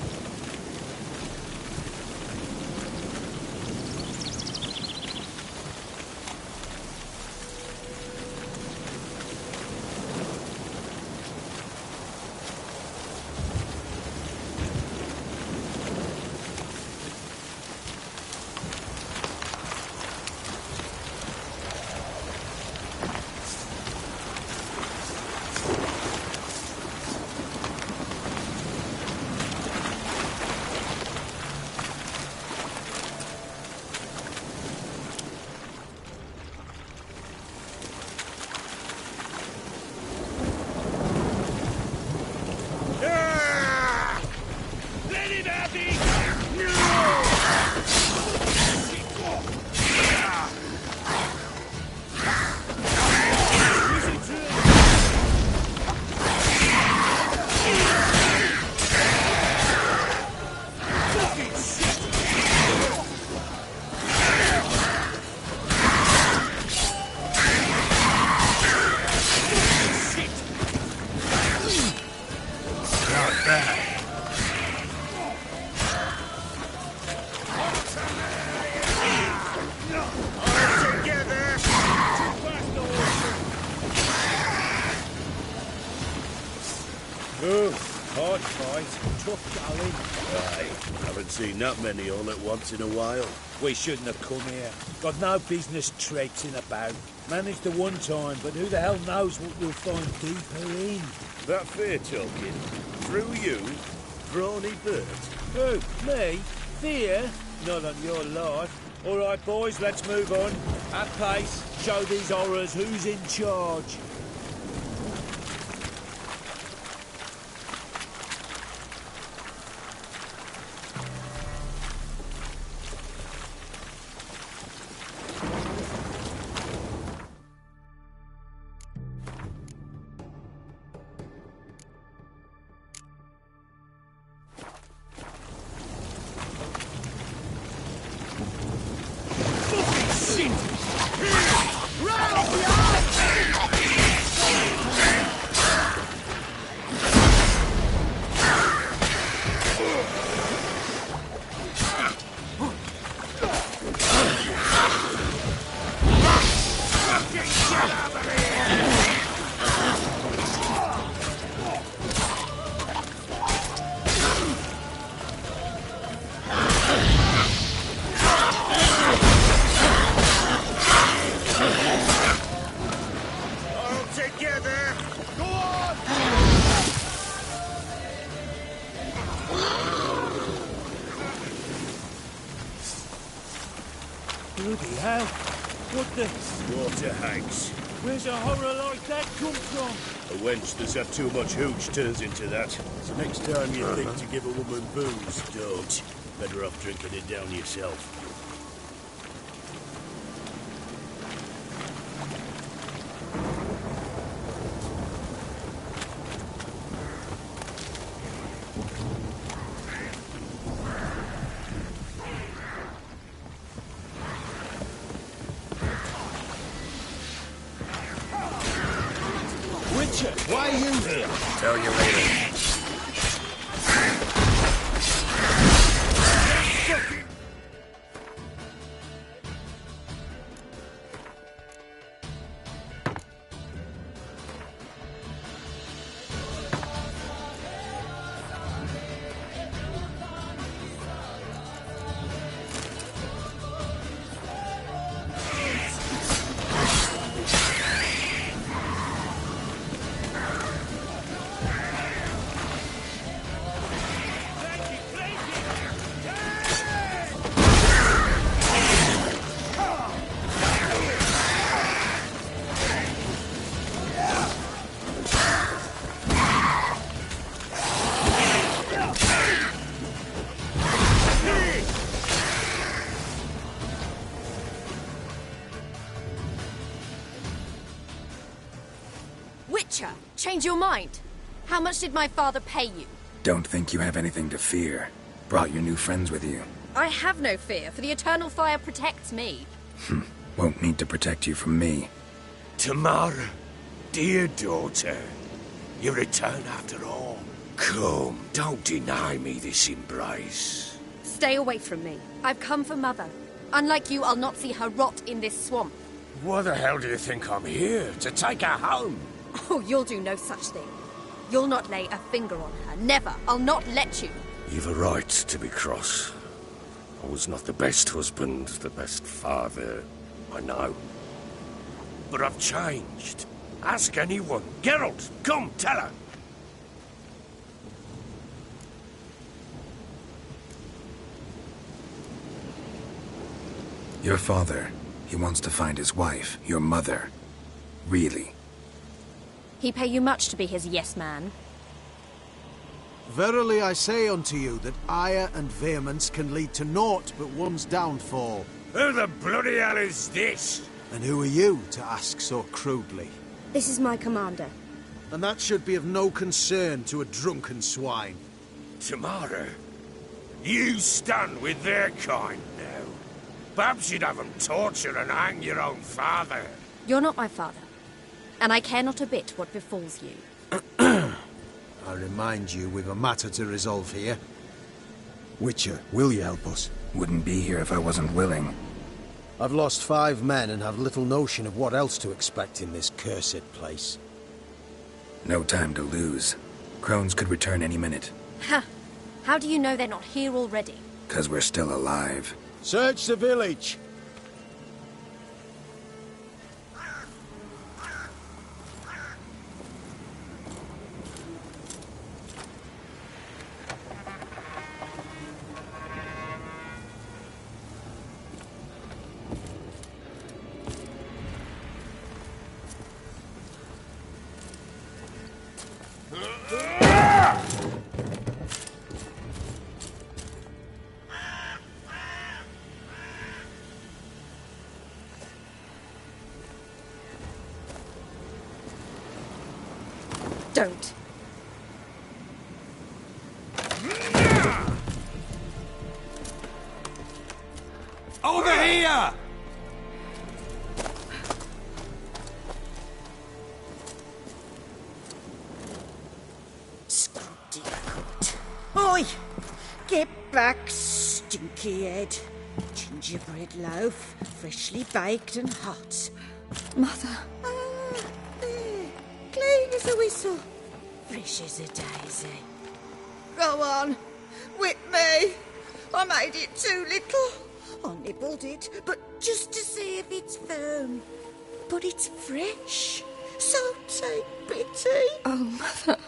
Hard fight, tough going. Aye, haven't seen that many all at once in a while. We shouldn't have come here. Got no business traipsing about. Managed the one time, but who the hell knows what we'll find deeper in? That fear talking? Through you? Brawny bird? Who? Me? Fear? Not on your life. All right, boys, let's move on. At pace, show these horrors who's in charge. Bloody hell! What the... Water hags. Where's a horror like that come from? A wench that's had too much hooch turns into that. So next time you think to give a woman booze, don't. Better off drinking it down yourself. Why are you here? Tell you later. Witcher, change your mind. How much did my father pay you? Don't think you have anything to fear. Brought your new friends with you. I have no fear, for the eternal fire protects me. Won't need to protect you from me. Tamara, dear daughter, you return after all. Come, don't deny me this embrace. Stay away from me. I've come for Mother. Unlike you, I'll not see her rot in this swamp. Why the hell do you think I'm here? To take her home? Oh, you'll do no such thing. You'll not lay a finger on her. Never. I'll not let you. You've a right to be cross. I was not the best husband, the best father, I know. But I've changed. Ask anyone. Geralt, come, tell her. Your father, he wants to find his wife, your mother. Really. He pay you much to be his yes-man. Verily I say unto you that ire and vehemence can lead to naught but one's downfall. Who the bloody hell is this? And who are you to ask so crudely? This is my commander. And that should be of no concern to a drunken swine. Tamara, you stand with their kind now. Perhaps you'd have them torture and hang your own father. You're not my father, and I care not a bit what befalls you. I remind you we've a matter to resolve here. Witcher, will you help us? Wouldn't be here if I wasn't willing. I've lost 5 men and have little notion of what else to expect in this cursed place. No time to lose. Crones could return any minute. Ha! How do you know they're not here already? 'Cause we're still alive. Search the village! Don't. Over here! Stinky cunt. Oi! Get back, stinky head. Gingerbread loaf, freshly baked and hot. Mother. There. Clean as a whistle. Fresh as a daisy. Go on. Whip me. I made it too little. I nibbled it, but just to see if it's firm. But it's fresh. So take pity. Oh, Mother.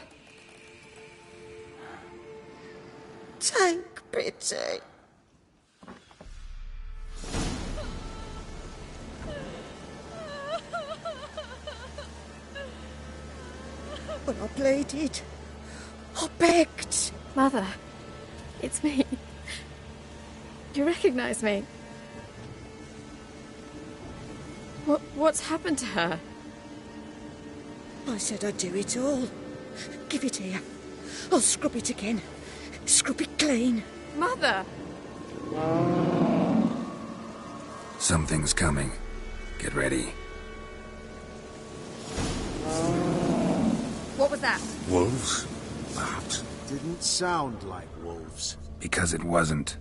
Take pity. But I pleaded. I begged. Mother, it's me. You recognize me? What's happened to her? I said I'd do it all. Give it here. I'll scrub it again. Scrub it clean. Mother! Something's coming. Get ready. What was that? Wolves? Perhaps. Didn't sound like wolves. Because it wasn't.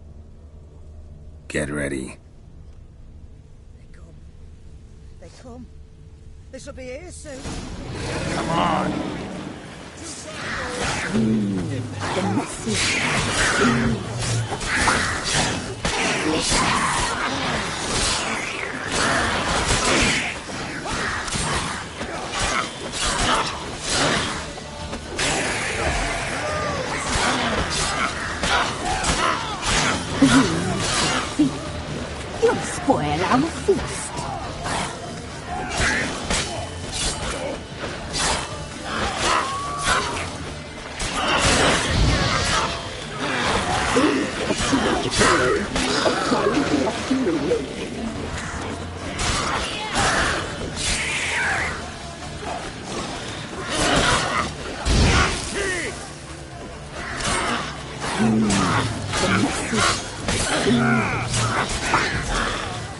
Get ready. They come. They come. This'll be here soon. Come on! You'll spoil our feast.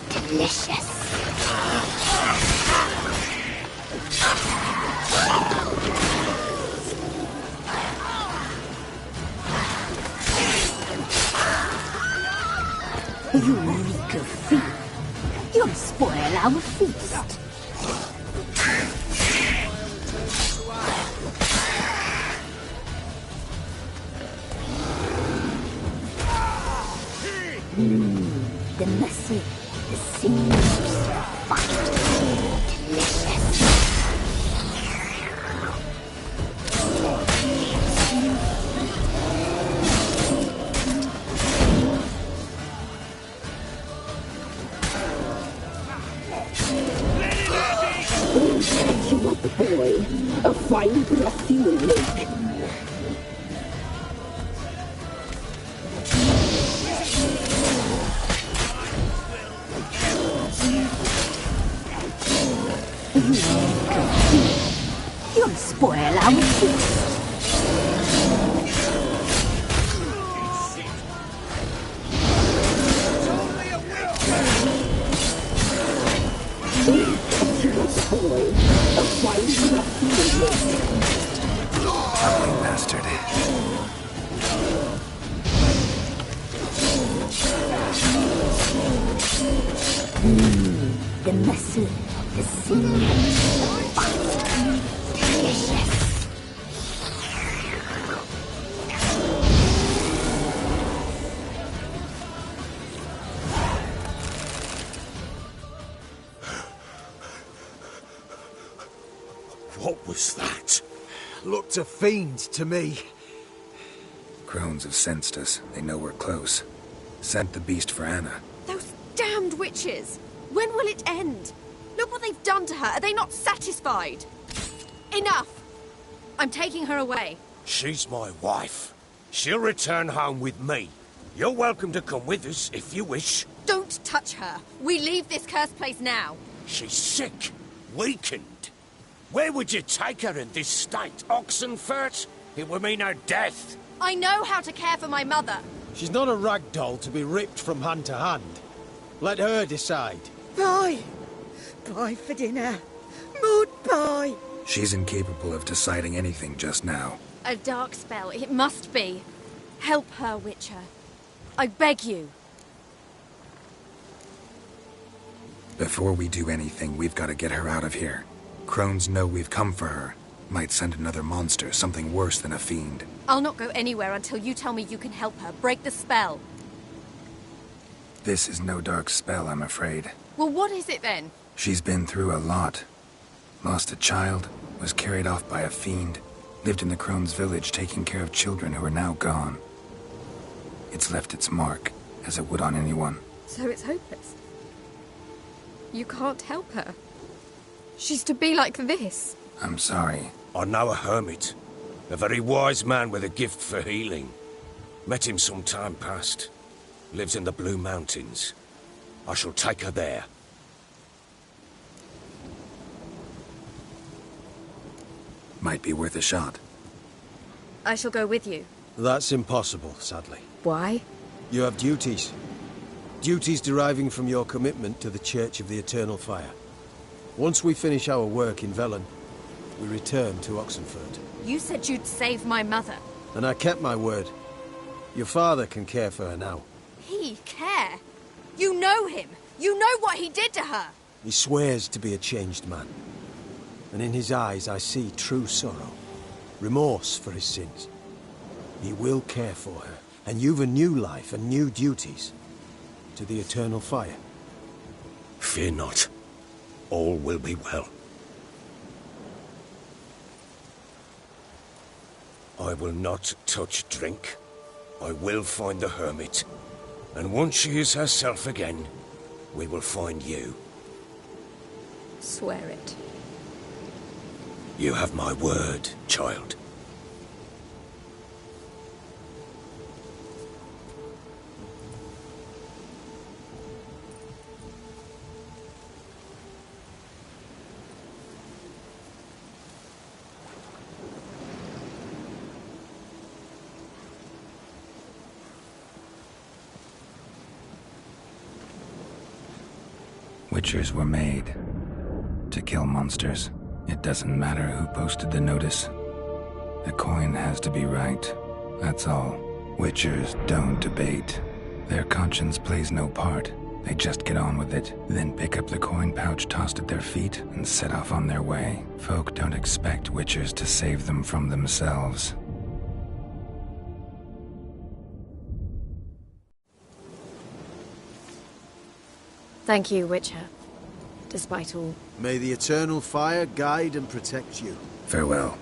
Delicious. You reek of fear. You'll spoil our feast. The muscle, the sinews, fine, delicious. Catch you up, boy. A fine broth you will make. You'll spoil our feast. Ugly bastard. The muscle, the sinews, fine, delicious. What was that? Looked a fiend to me. Crones have sensed us. They know we're close. Sent the beast for Anna. Those damned witches! When will it end? Look what they've done to her. Are they not satisfied? Enough! I'm taking her away. She's my wife. She'll return home with me. You're welcome to come with us if you wish. Don't touch her. We leave this cursed place now. She's sick, weakened. Where would you take her in this state? Oxenfurt? It would mean her death. I know how to care for my mother. She's not a rag doll to be ripped from hand to hand. Let her decide. Bye. Bye for dinner. Maud, bye. She's incapable of deciding anything just now. A dark spell. It must be. Help her, Witcher. I beg you. Before we do anything, we've got to get her out of here. Crones know we've come for her. Might send another monster, something worse than a fiend. I'll not go anywhere until you tell me you can help her. Break the spell. This is no dark spell, I'm afraid. Well, what is it then? She's been through a lot. Lost a child, was carried off by a fiend, lived in the Crones' village taking care of children who are now gone. It's left its mark, as it would on anyone. So it's hopeless. You can't help her. She's to be like this. I'm sorry. I know a hermit. A very wise man with a gift for healing. Met him some time past. Lives in the Blue Mountains. I shall take her there. Might be worth a shot. I shall go with you. That's impossible, sadly. Why? You have duties. Duties deriving from your commitment to the Church of the Eternal Fire. Once we finish our work in Velen, we return to Oxenfurt. You said you'd save my mother. And I kept my word. Your father can care for her now. He care? You know him. You know what he did to her. He swears to be a changed man. And in his eyes I see true sorrow. Remorse for his sins. He will care for her. And you've a new life and new duties. To the Eternal Fire. Fear not. All will be well. I will not touch drink. I will find the hermit. And once she is herself again, we will find you. Swear it. You have my word, child. Witchers were made. To kill monsters. It doesn't matter who posted the notice. The coin has to be right. That's all. Witchers don't debate. Their conscience plays no part. They just get on with it, then pick up the coin pouch tossed at their feet and set off on their way. Folk don't expect Witchers to save them from themselves. Thank you, Witcher. Despite all. May the eternal fire guide and protect you. Farewell.